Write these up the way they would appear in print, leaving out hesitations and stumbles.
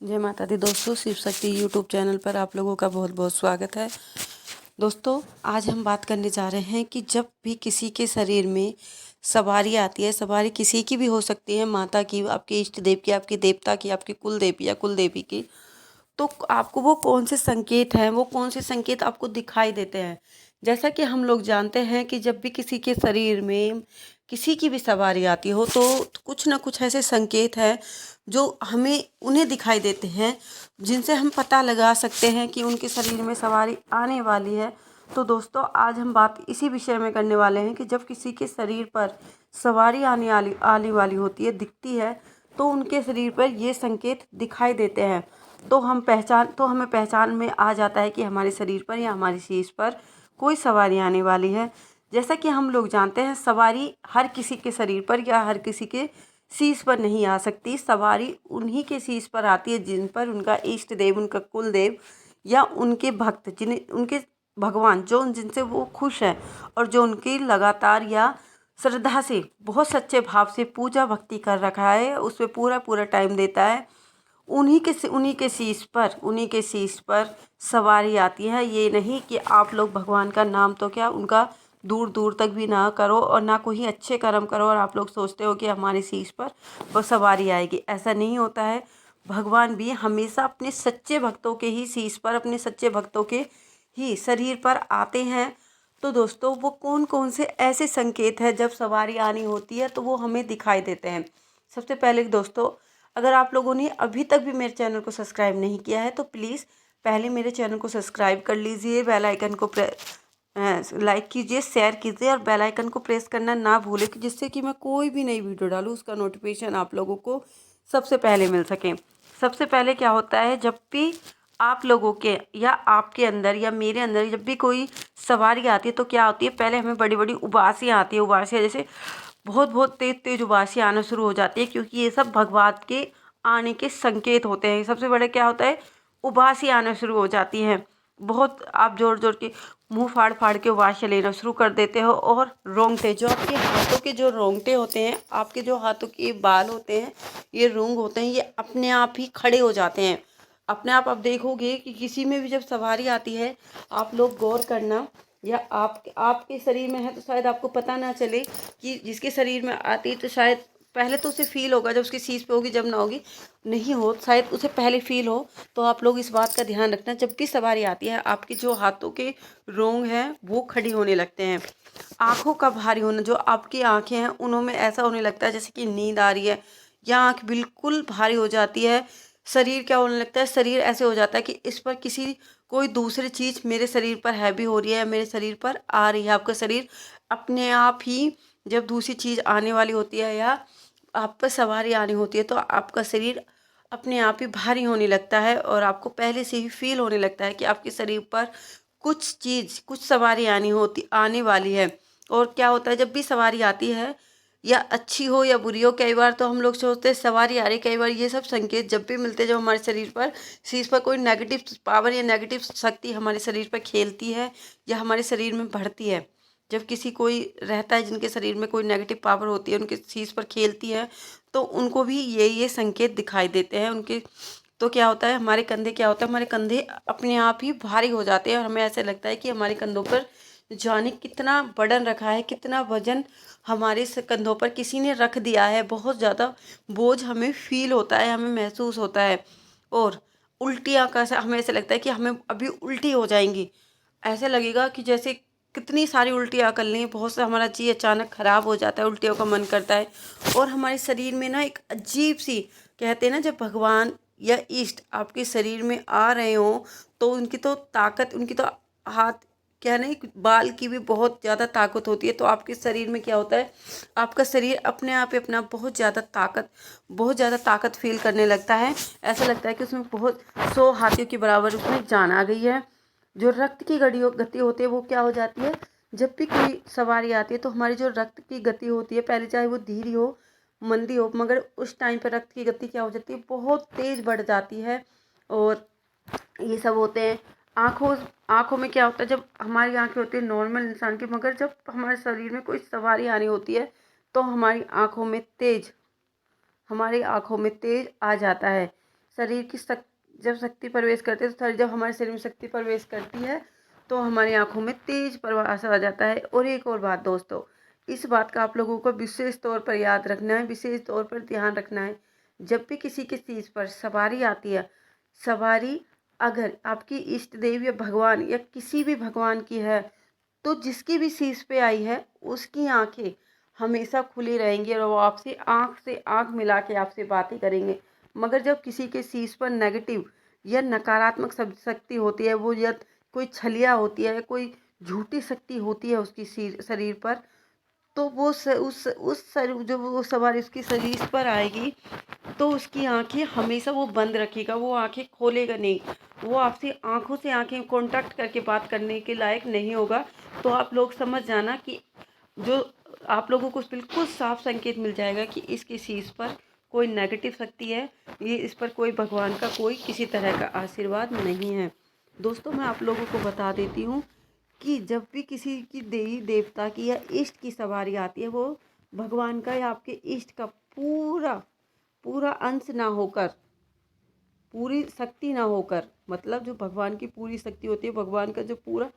जय माता दी दोस्तों, शिव शक्ति यूट्यूब चैनल पर आप लोगों का बहुत बहुत स्वागत है। दोस्तों, आज हम बात करने जा रहे हैं कि जब भी किसी के शरीर में सवारी आती है, सवारी किसी की भी हो सकती है, माता की, आपके इष्ट देव की, आपके देवता की, आपके कुल देवी या कुल देवी की, तो आपको वो कौन से संकेत हैं, वो कौन से संकेत आपको दिखाई देते हैं। जैसा कि हम लोग जानते हैं कि जब भी किसी के शरीर में किसी की भी सवारी आती हो तो कुछ ना कुछ ऐसे संकेत हैं जो हमें उन्हें दिखाई देते हैं, जिनसे हम पता लगा सकते हैं कि उनके शरीर में सवारी आने वाली है। तो दोस्तों, आज हम बात इसी विषय में करने वाले हैं कि जब किसी के शरीर पर सवारी आने वाली होती है, दिखती है, तो उनके शरीर पर ये संकेत दिखाई देते हैं। तो हमें पहचान में आ जाता है कि हमारे शरीर पर या हमारी शीश पर कोई सवारी आने वाली है। जैसा कि हम लोग जानते हैं, सवारी हर किसी के शरीर पर या हर किसी के शीश पर नहीं आ सकती। सवारी उन्हीं के शीश पर आती है जिन पर उनका इष्ट देव, उनका कुल देव या उनके भक्त, जिन्हें उनके भगवान, जो जिनसे वो खुश है और जो उनकी लगातार या श्रद्धा से, बहुत सच्चे भाव से पूजा भक्ति कर रखा है, उस पर पूरा पूरा टाइम देता है, उन्हीं के शीश पर सवारी आती है। ये नहीं कि आप लोग भगवान का नाम तो क्या, उनका दूर दूर तक भी ना करो और ना कोई अच्छे कर्म करो और आप लोग सोचते हो कि हमारे शीश पर वो सवारी आएगी। ऐसा नहीं होता है। भगवान भी हमेशा अपने सच्चे भक्तों के ही शीश पर, अपने सच्चे भक्तों के ही शरीर पर आते हैं। तो दोस्तों, वो कौन कौन से ऐसे संकेत हैं जब सवारी आनी होती है तो वो हमें दिखाई देते हैं। सबसे पहले दोस्तों, अगर आप लोगों ने अभी तक भी मेरे चैनल को सब्सक्राइब नहीं किया है तो प्लीज़ पहले मेरे चैनल को सब्सक्राइब कर लीजिए, बेल आइकन को लाइक कीजिए, शेयर कीजिए और बेल आइकन को प्रेस करना ना भूलें, कि जिससे कि मैं कोई भी नई वीडियो डालूँ उसका नोटिफिकेशन आप लोगों को सबसे पहले मिल सके। सबसे पहले क्या होता है, जब भी आप लोगों के या आपके अंदर या मेरे अंदर जब भी कोई सवारी आती है तो क्या होती है, पहले हमें बड़ी बड़ी उबासियाँ आती है। उबासियाँ जैसे बहुत बहुत तेज तेज उबासियाँ आना शुरू हो जाती है, क्योंकि ये सब भगवान के आने के संकेत होते हैं। सबसे बड़े क्या होता है, उबासी आना शुरू हो जाती है। बहुत आप जोर जोर के मुंह फाड़ फाड़ के उबासियाँ लेना शुरू कर देते हो। और रोंगटे, जो आपके हाथों के जो रोंगटे होते हैं, आपके जो हाथों के बाल होते हैं, ये रोंग होते हैं, ये अपने आप ही खड़े हो जाते हैं अपने आप देखोगे कि किसी में भी जब सवारी आती है, आप लोग गौर करना, या आपके शरीर में है तो शायद आपको पता ना चले कि जिसके शरीर में आती है तो शायद पहले तो उसे फील होगा, जब उसकी शीश पे होगी, जब ना होगी नहीं हो, शायद उसे पहले फील हो। तो आप लोग इस बात का ध्यान रखना, जब भी सवारी आती है आपके जो हाथों के रोंग हैं वो खड़ी होने लगते हैं। आँखों का भारी होना, जो आपकी आँखें हैं उनमें ऐसा होने लगता है जैसे कि नींद आ रही है, या आँख बिल्कुल भारी हो जाती है। शरीर क्या होने लगता है, शरीर ऐसे हो जाता है कि इस पर किसी कोई दूसरी चीज़ मेरे शरीर पर हैवी हो रही है, मेरे शरीर पर आ रही है। आपका शरीर अपने आप ही, जब दूसरी चीज़ आने वाली होती है या आप पर सवारी आनी होती है, तो आपका शरीर अपने आप ही भारी होने लगता है और आपको पहले से ही फील होने लगता है कि आपके शरीर पर कुछ चीज़, कुछ सवारी आने वाली है। और क्या होता है, जब भी सवारी आती है, या अच्छी हो या बुरी हो, कई बार तो हम लोग सोचते हैं सवारी आ रही, कई बार ये सब संकेत जब भी मिलते हैं, जब हमारे शरीर पर शीश पर कोई नेगेटिव पावर या नेगेटिव शक्ति हमारे शरीर पर खेलती है या हमारे शरीर में बढ़ती है। जब किसी कोई रहता है जिनके शरीर में कोई नेगेटिव पावर होती है, उनके शीश पर खेलती है, तो उनको भी ये संकेत दिखाई देते हैं उनके। तो क्या होता है, हमारे कंधे क्या होता है, हमारे कंधे अपने आप ही भारी हो जाते हैं और हमें ऐसे लगता है कि हमारे कंधों पर जाने कितना बर्डन रखा है, कितना वजन हमारे कंधों पर किसी ने रख दिया है। बहुत ज़्यादा बोझ हमें फील होता है, हमें महसूस होता है। और उल्टियाँ का हमें ऐसे लगता है कि हमें अभी उल्टी हो जाएंगी। ऐसे लगेगा कि जैसे कितनी सारी उल्टियाँ कर ली, बहुत सा हमारा जी अचानक ख़राब हो जाता है, उल्टियों का मन करता है। और हमारे शरीर में ना एक अजीब सी, कहते हैं ना, जब भगवान या इष्ट आपके शरीर में आ रहे हों तो उनकी तो ताकत, उनकी तो हाथ, क्या नहीं, बाल की भी बहुत ज़्यादा ताकत होती है। तो आपके शरीर में क्या होता है, आपका शरीर अपने आप ही अपना बहुत ज़्यादा ताकत फील करने लगता है। ऐसा लगता है कि उसमें बहुत 100 हाथियों के बराबर उसमें जान आ गई है। जो रक्त की गति होती है वो क्या हो जाती है, जब भी कोई सवारी आती है तो हमारी जो रक्त की गति होती है, पहले चाहे वो धीरे हो, मंदी हो, मगर उस टाइम पर रक्त की गति क्या हो जाती है, बहुत तेज़ बढ़ जाती है। और ये सब होते हैं। आँखों आँखों में क्या होता है, जब हमारी आँखें होती है नॉर्मल इंसान की, मगर जब हमारे शरीर में कोई सवारी आनी होती है तो हमारी आँखों में तेज आ जाता है। शरीर की जब शक्ति प्रवेश करती है, तो जब हमारे शरीर में शक्ति प्रवेश करती है तो हमारी आंखों में तेज प्रकाश आ जाता है। और एक और बात दोस्तों, इस बात का आप लोगों को विशेष तौर पर याद रखना है, विशेष तौर पर ध्यान रखना है। जब भी किसी की चीज़ पर सवारी आती है, सवारी अगर आपकी इष्ट देव या भगवान या किसी भी भगवान की है, तो जिसकी भी शीश पे आई है उसकी आंखें हमेशा खुली रहेंगी और वो आपसे आंख से आंख मिला के आपसे बातें करेंगे। मगर जब किसी के शीश पर नेगेटिव या नकारात्मक शक्ति होती है, वो या कोई छलिया होती है, कोई झूठी शक्ति होती है उसकी शरीर पर, तो वो जब वो सवारी उसकी शरीर पर आएगी तो उसकी आंखें हमेशा वो बंद रखेगा, वो आंखें खोलेगा नहीं, वो आपसे आंखों से आंखें कांटेक्ट करके बात करने के लायक नहीं होगा। तो आप लोग समझ जाना कि जो आप लोगों को बिल्कुल साफ संकेत मिल जाएगा कि इसकी शीश पर कोई नेगेटिव शक्ति है, ये इस पर कोई भगवान का कोई किसी तरह का आशीर्वाद नहीं है। दोस्तों मैं आप लोगों को बता देती हूँ कि जब भी किसी की देवी देवता की या इष्ट की सवारी आती है, वो भगवान का या आपके इष्ट का पूरा पूरा अंश ना होकर, पूरी शक्ति ना होकर, मतलब जो भगवान की पूरी शक्ति होती है, भगवान का जो पूरा,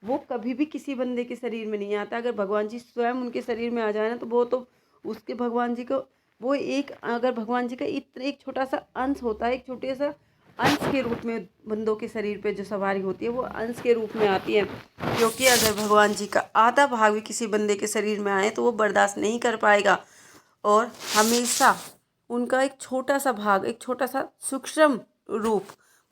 वो कभी भी किसी बंदे के शरीर में नहीं आता। अगर भगवान जी स्वयं उनके शरीर में आ जाए ना, तो वो तो उसके भगवान जी को वो एक, अगर भगवान जी का इतना एक छोटा सा अंश होता है, एक छोटे सा अंश के रूप में बंदों के शरीर पे जो सवारी होती है वो अंश के रूप में आती है। क्योंकि अगर भगवान जी का आधा भाग भी किसी बंदे के शरीर में आए तो वो बर्दाश्त नहीं कर पाएगा, और हमेशा उनका एक छोटा सा भाग, एक छोटा सा सूक्ष्म रूप,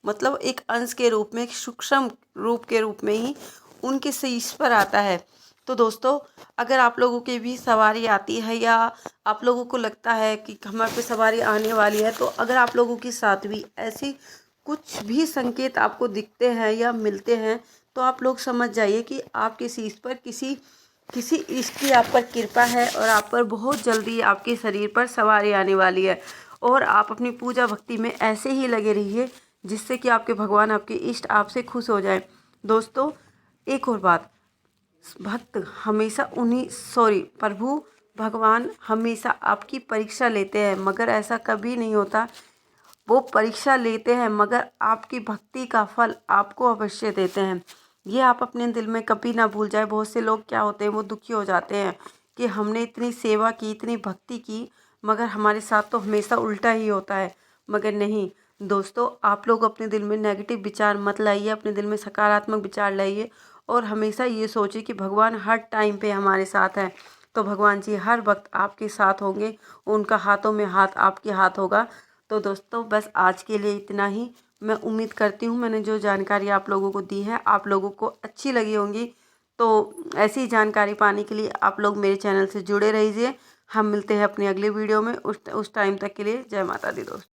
मतलब एक अंश के रूप में, एक सूक्ष्म रूप के रूप में ही उनके शीश पर आता है। तो दोस्तों अगर आप लोगों की भी सवारी आती है या आप लोगों को लगता है कि हमारे पे सवारी आने वाली है, तो अगर आप लोगों के साथ भी ऐसी कुछ भी संकेत आपको दिखते हैं या मिलते हैं, तो आप लोग समझ जाइए कि आपके शीश पर किसी किसी इष्ट की आप पर कृपा है और आप पर बहुत जल्दी आपके शरीर पर सवारी आने वाली है। और आप अपनी पूजा भक्ति में ऐसे ही लगे रहिए जिससे कि आपके भगवान, आपके इष्ट आपसे खुश हो जाए। दोस्तों एक और बात, भक्त हमेशा प्रभु भगवान हमेशा आपकी परीक्षा लेते हैं, मगर ऐसा कभी नहीं होता। वो परीक्षा लेते हैं मगर आपकी भक्ति का फल आपको अवश्य देते हैं। ये आप अपने दिल में कभी ना भूल जाए। बहुत से लोग क्या होते हैं, वो दुखी हो जाते हैं कि हमने इतनी सेवा की, इतनी भक्ति की, मगर हमारे साथ तो हमेशा उल्टा ही होता है। मगर नहीं दोस्तों, आप लोग अपने दिल में नेगेटिव विचार मत लाइए, अपने दिल में सकारात्मक विचार लाइए और हमेशा ये सोचिए कि भगवान हर टाइम पे हमारे साथ हैं। तो भगवान जी हर वक्त आपके साथ होंगे, उनका हाथों में हाथ आपके हाथ होगा। तो दोस्तों बस आज के लिए इतना ही। मैं उम्मीद करती हूँ मैंने जो जानकारी आप लोगों को दी है आप लोगों को अच्छी लगी होंगी। तो ऐसी जानकारी पाने के लिए आप लोग मेरे चैनल से जुड़े रहिए। हम मिलते हैं अपनी अगली वीडियो में। उस टाइम तक के लिए जय माता दी दोस्तों।